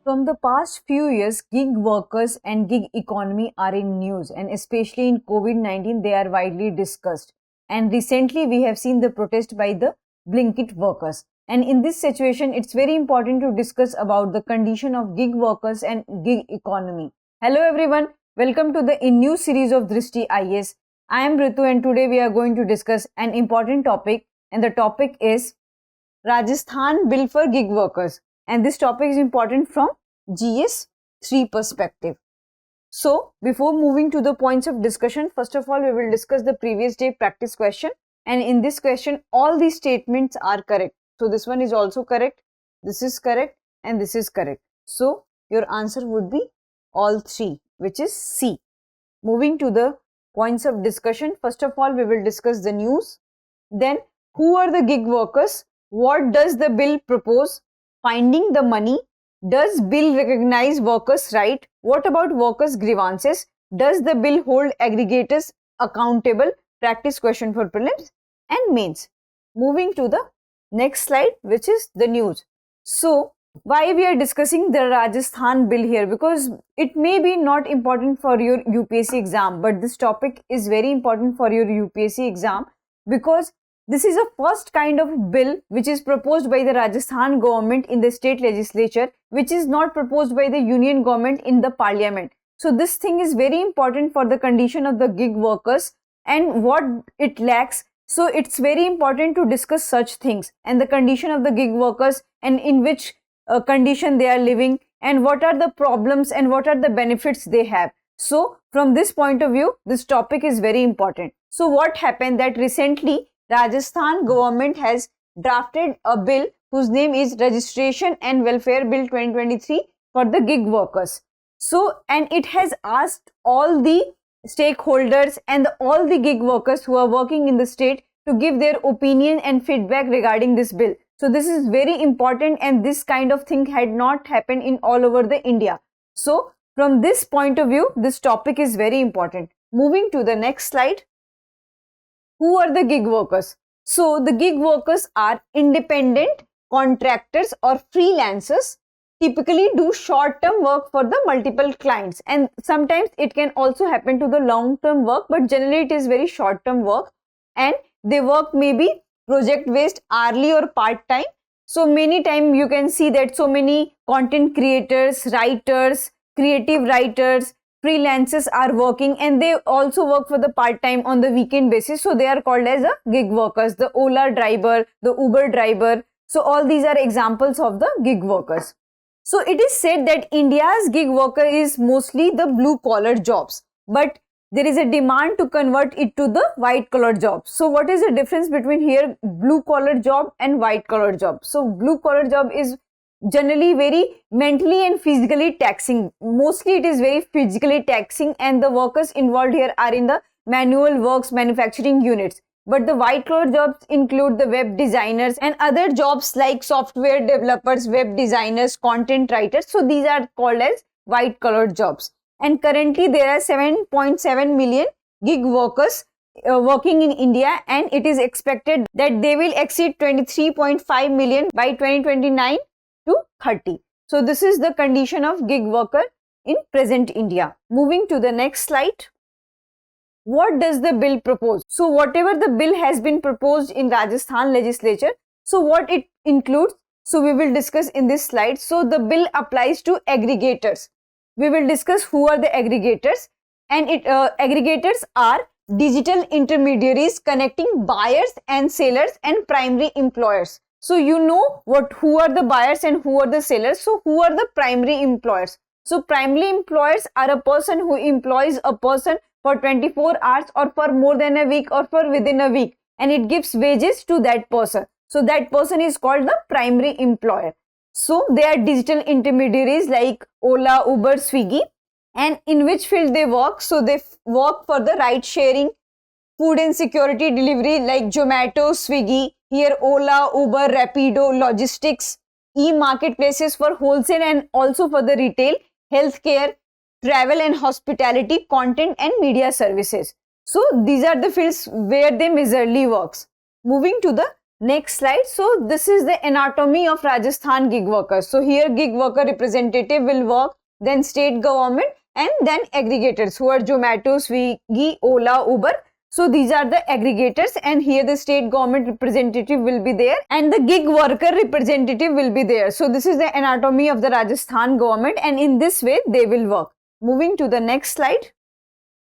From the past few years, gig workers and gig economy are in news, and especially in COVID-19, they are widely discussed. And recently, we have seen the protest by the Blinkit workers. And in this situation, it's very important to discuss about the condition of gig workers and gig economy. Hello everyone, welcome to the new series of Drishti IAS. I am Ritu and today we are going to discuss an important topic, and the topic is Rajasthan Bill for Gig Workers. And this topic is important from GS 3 perspective. So, before moving to the points of discussion, first of all, we will discuss the previous day practice question. And in this question, all these statements are correct. So, this one is also correct, this is correct, and this is correct. So, your answer would be all three, which is C. Moving to the points of discussion, first of all, we will discuss the news. Then, who are the gig workers? What does the bill propose? Finding the money. Does bill recognize workers' right? What about workers' grievances? Does the bill hold aggregators accountable? Practice question for prelims and mains. Moving to the next slide, which is the news. So, why we are discussing the Rajasthan bill here? Because it may be not important for your UPSC exam, but this topic is very important for your UPSC exam because this is a first kind of bill which is proposed by the Rajasthan government in the state legislature, which is not proposed by the union government in the parliament. So this thing is very important for the condition of the gig workers and what it lacks. So it's very important to discuss such things and the condition of the gig workers and in which condition they are living and what are the problems and what are the benefits they have. So from this point of view, this topic is very important. So what happened that recently Rajasthan government has drafted a bill whose name is Registration and Welfare Bill 2023 for the gig workers. So, and it has asked all the stakeholders and all the gig workers who are working in the state to give their opinion and feedback regarding this bill. So, this is very important and this kind of thing had not happened in all over the India. So, from this point of view, this topic is very important. Moving to the next slide. Who are the gig workers? So, the gig workers are independent contractors or freelancers, typically do short-term work for the multiple clients, and sometimes it can also happen to the long-term work, but generally it is very short-term work, and they work maybe project-based, hourly or part-time. So, many times you can see that so many content creators, writers, creative writers, freelancers are working and they also work for the part-time on the weekend basis. So, they are called as a gig workers, the Ola driver, the Uber driver. So, all these are examples of the gig workers. So, it is said that India's gig worker is mostly the blue-collar jobs, but there is a demand to convert it to the white-collar jobs. So, what is the difference between here blue-collar job and white-collar job? So, blue-collar job is generally very mentally and physically taxing. Mostly it is very physically taxing and the workers involved here are in the manual works manufacturing units. But the white collar jobs include the web designers and other jobs like software developers, web designers, content writers. So these are called as white collar jobs. And currently there are 7.7 million gig workers working in India, and it is expected that they will exceed 23.5 million by 2029 to 30. So this is the condition of gig worker in present India. Moving to the next slide. What does the bill propose? So whatever the bill has been proposed in Rajasthan legislature, so what it includes, so we will discuss in this slide. So the bill applies to aggregators. We will discuss who are the aggregators, and aggregators are digital intermediaries connecting buyers and sellers and primary employers. So you know who are the buyers and who are the sellers. So who are the primary employers? So primary employers are a person who employs a person for 24 hours or for more than a week or for within a week, and it gives wages to that person. So that person is called the primary employer. So they are digital intermediaries like Ola, Uber, Swiggy, and in which field they work? So they work for the ride sharing, food and security delivery like Zomato, Swiggy, here Ola, Uber, Rapido, logistics, e-marketplaces for wholesale and also for the retail, healthcare, travel and hospitality, content and media services. So these are the fields where they majorly works. Moving to the Next slide. So this is the anatomy of Rajasthan gig workers. So here gig worker representative will work, then state government, and then aggregators who are Zomato, Swiggy, Ola, Uber. So these are the aggregators, and here the state government representative will be there and the gig worker representative will be there. So this is the anatomy of the Rajasthan government, and in this way they will work. Moving to the next slide.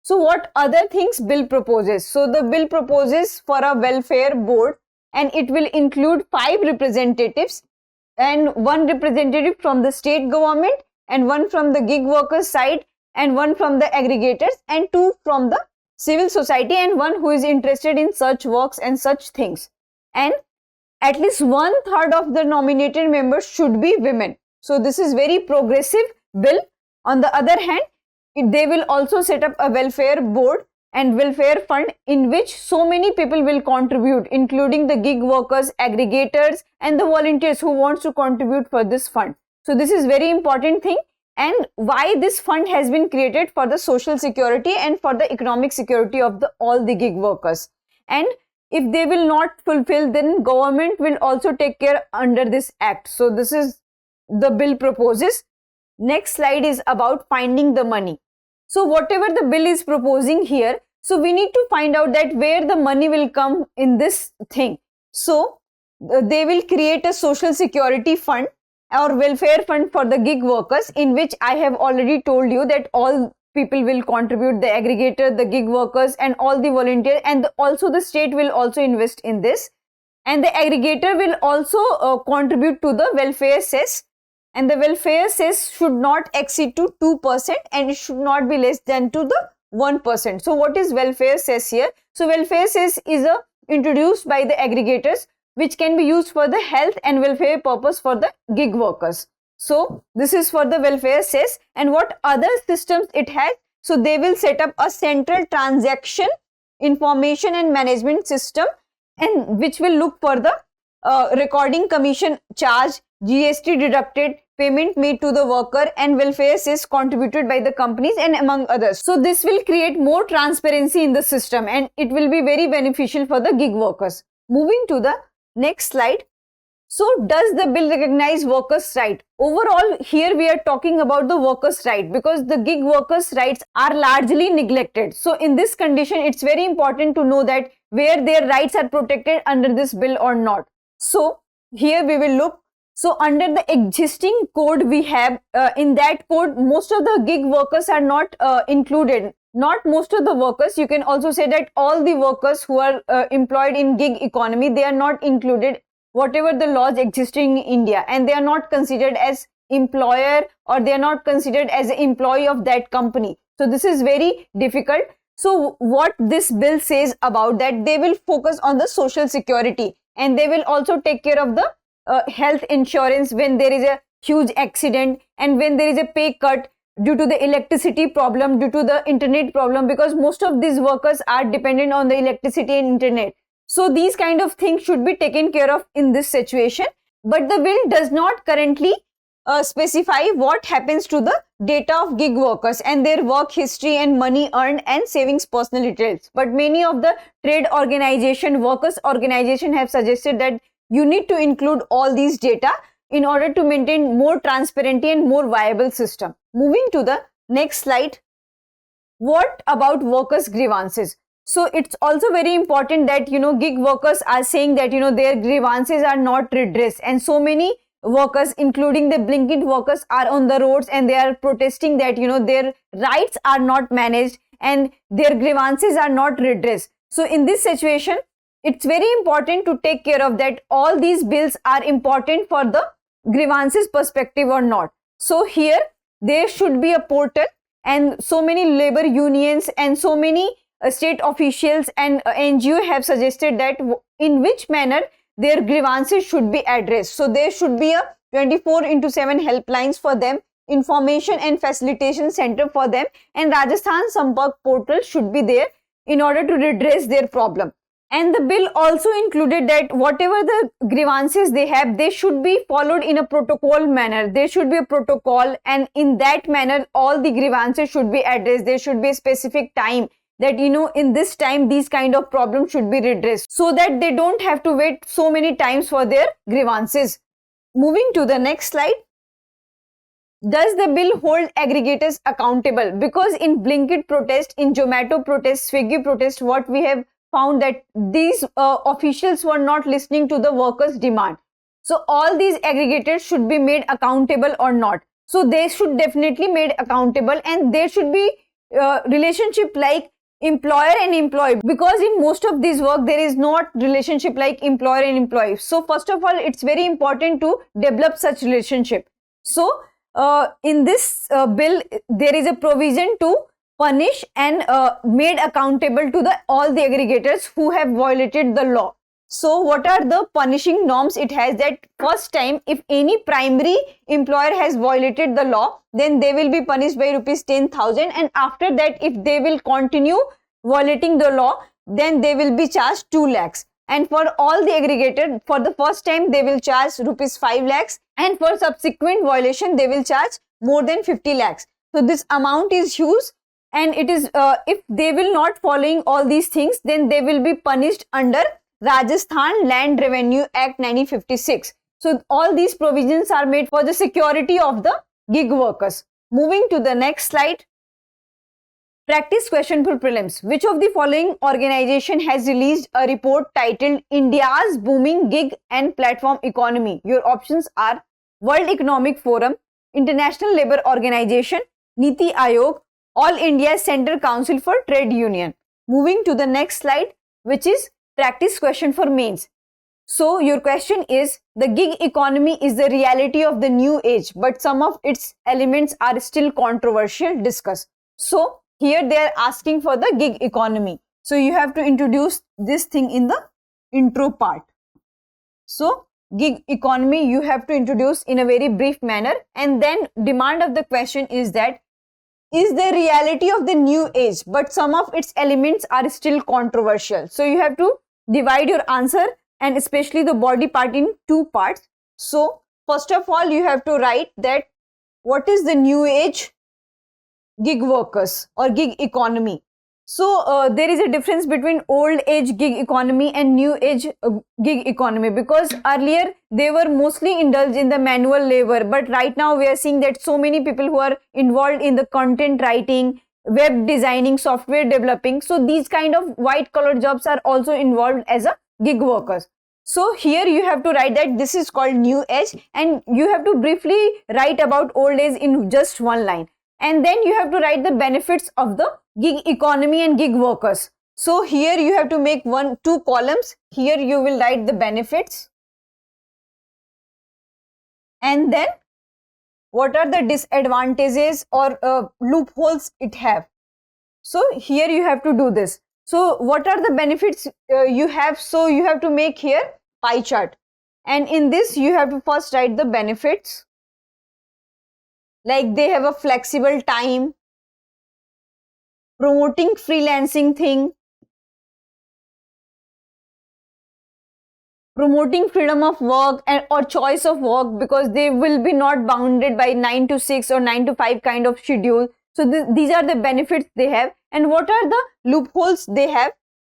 So what other things bill proposes? So the bill proposes for a welfare board, and it will include 5 representatives and 1 representative from the state government and 1 from the gig workers side and 1 from the aggregators and 2 from the civil society and 1 who is interested in such works and such things. And at least 1/3 of the nominated members should be women. So this is very progressive bill. On the other hand, they will also set up a welfare board and welfare fund in which so many people will contribute, including the gig workers, aggregators, and the volunteers who wants to contribute for this fund. So this is very important thing, and why this fund has been created for the social security and for the economic security of all the gig workers. And if they will not fulfill, then government will also take care under this act. So this is the bill proposes. Next slide is about finding the money. So whatever the bill is proposing here, so we need to find out that where the money will come in this thing. So they will create a social security fund or welfare fund for the gig workers, in which I have already told you that all people will contribute, the aggregator, the gig workers, and all the volunteers, and also the state will also invest in this, and the aggregator will also contribute to the welfare cess. And the welfare cess should not exceed to 2% and it should not be less than to the 1%. So what is welfare cess here? So welfare cess is introduced by the aggregators, which can be used for the health and welfare purpose for the gig workers. So this is for the welfare cess. And what other systems it has? So they will set up a central transaction information and management system, and which will look for the recording commission charge, GST deducted, payment made to the worker, and welfare cess contributed by the companies, and among others. So this will create more transparency in the system and it will be very beneficial for the gig workers. Moving to the next slide. So does the bill recognize workers' right? Overall, here we are talking about the workers' right, because the gig workers' rights are largely neglected. So in this condition, it's very important to know that where their rights are protected under this bill or not. So here we will look. So under the existing code we have, in that code, most of the gig workers are not included. Not most of the workers, you can also say that all the workers who are employed in gig economy, they are not included, whatever the laws existing in India, and they are not considered as employer, or they are not considered as an employee of that company. So this is very difficult. So what this bill says about that, they will focus on the social security, and they will also take care of the health insurance when there is a huge accident, and when there is a pay cut due to the electricity problem, due to the internet problem, because most of these workers are dependent on the electricity and internet. So these kind of things should be taken care of in this situation. But the bill does not currently specify what happens to the data of gig workers and their work history and money earned and savings personal details. But many of the trade organization, workers organization have suggested that you need to include all these data in order to maintain more transparency and more viable system. Moving to the next slide. What about workers' grievances? So it's also very important that, gig workers are saying that, their grievances are not redressed, and so many workers, including the Blinkit workers, are on the roads and they are protesting that, their rights are not managed and their grievances are not redressed. So in this situation, it's very important to take care of that all these bills are important for the grievances perspective or not. So here there should be a portal, and so many labor unions and so many state officials and NGO have suggested that in which manner their grievances should be addressed. So there should be a 24/7 helplines for them, information and facilitation center for them, and Rajasthan Sampark portal should be there in order to redress their problem. And the bill also included that whatever the grievances they have, they should be followed in a protocol manner. There should be a protocol, and in that manner all the grievances should be addressed. There should be a specific time that in this time these kind of problems should be redressed, so that they don't have to wait so many times for their grievances. Moving to the next slide. Does the bill hold aggregators accountable? Because in Blinkit protest, in Zomato protest, Swiggy protest, what we have found that these officials were not listening to the workers' demand. So all these aggregators should be made accountable or not. So they should definitely made accountable, and there should be relationship like employer and employee, because in most of this work there is not relationship like employer and employee. So first of all, it's very important to develop such relationship. So in this bill, there is a provision to punish and made accountable to all the aggregators who have violated the law. So what are the punishing norms? It has that first time, if any primary employer has violated the law, then they will be punished by rupees 10,000, and after that, if they will continue violating the law, then they will be charged 2 lakhs. And for all the aggregator, for the first time they will charge rupees 5 lakhs, and for subsequent violation they will charge more than 50 lakhs. So this amount is huge, and it is if they will not following all these things, then they will be punished under Rajasthan Land Revenue Act 1956. So all these provisions are made for the security of the gig workers. Moving to the next slide. Practice question for prelims. Which of the following organization has released a report titled India's Booming Gig and Platform Economy? Your options are World Economic Forum, International Labour Organization, Niti Aayog, All India Central Council for Trade Union. Moving to the next slide, which is practice question for mains. So your question is, the gig economy is the reality of the new age, but some of its elements are still controversial. Discuss. So here they are asking for the gig economy. So you have to introduce this thing in the intro part. So gig economy you have to introduce in a very brief manner, and then demand of the question is that is the reality of the new age, but some of its elements are still controversial. So you have to divide your answer and especially the body part in 2 parts. So first of all, you have to write that what is the new age gig workers or gig economy. So there is a difference between old age gig economy and new age gig economy, because earlier they were mostly indulged in the manual labor, but right now we are seeing that so many people who are involved in the content writing, web designing, software developing, so these kind of white collar jobs are also involved as a gig workers. So here you have to write that this is called new age, and you have to briefly write about old age in just 1 line. And then you have to write the benefits of the gig economy and gig workers. So here you have to make 2 columns. Here you will write the benefits, and then what are the disadvantages or loopholes it have. So here you have to do this. So what are the benefits you have? So you have to make here pie chart, and in this you have to first write the benefits. Like they have a flexible time, promoting freelancing thing, promoting freedom of work or choice of work, because they will be not bounded by 9 to 6 or 9 to 5 kind of schedule. So these are the benefits they have. And what are the loopholes they have?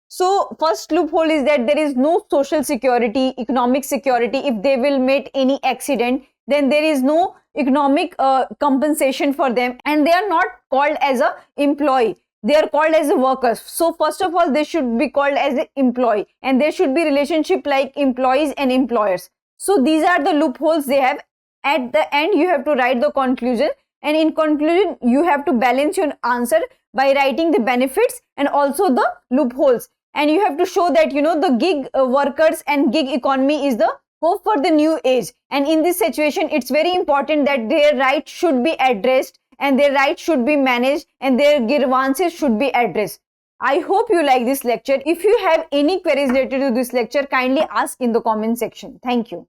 So first loophole is that there is no social security, economic security. If they will meet any accident, then there is no economic compensation for them, and they are not called as a employee, they are called as a workers. So first of all, they should be called as an employee, and there should be relationship like employees and employers. So these are the loopholes they have. At the end you have to write the conclusion, and in conclusion you have to balance your answer by writing the benefits and also the loopholes, and you have to show that the gig workers and gig economy is the hope for the new age. And in this situation, it's very important that their rights should be addressed, and their rights should be managed, and their grievances should be addressed. I hope you like this lecture. If you have any queries related to this lecture, kindly ask in the comment section. Thank you.